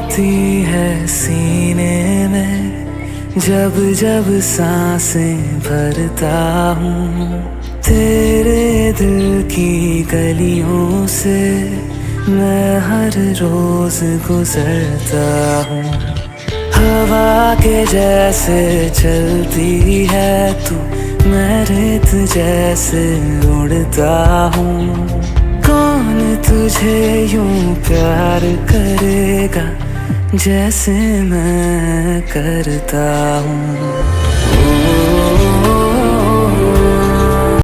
होती है सीने में जब जब सांसें भरता हूँ। तेरे दिल की गलियों से मैं हर रोज गुजरता हूँ। हवा के जैसे चलती है तू, मैं रेत जैसे उड़ता हूँ। कौन तुझे यूं प्यार करेगा जैसे मैं करता हूँ।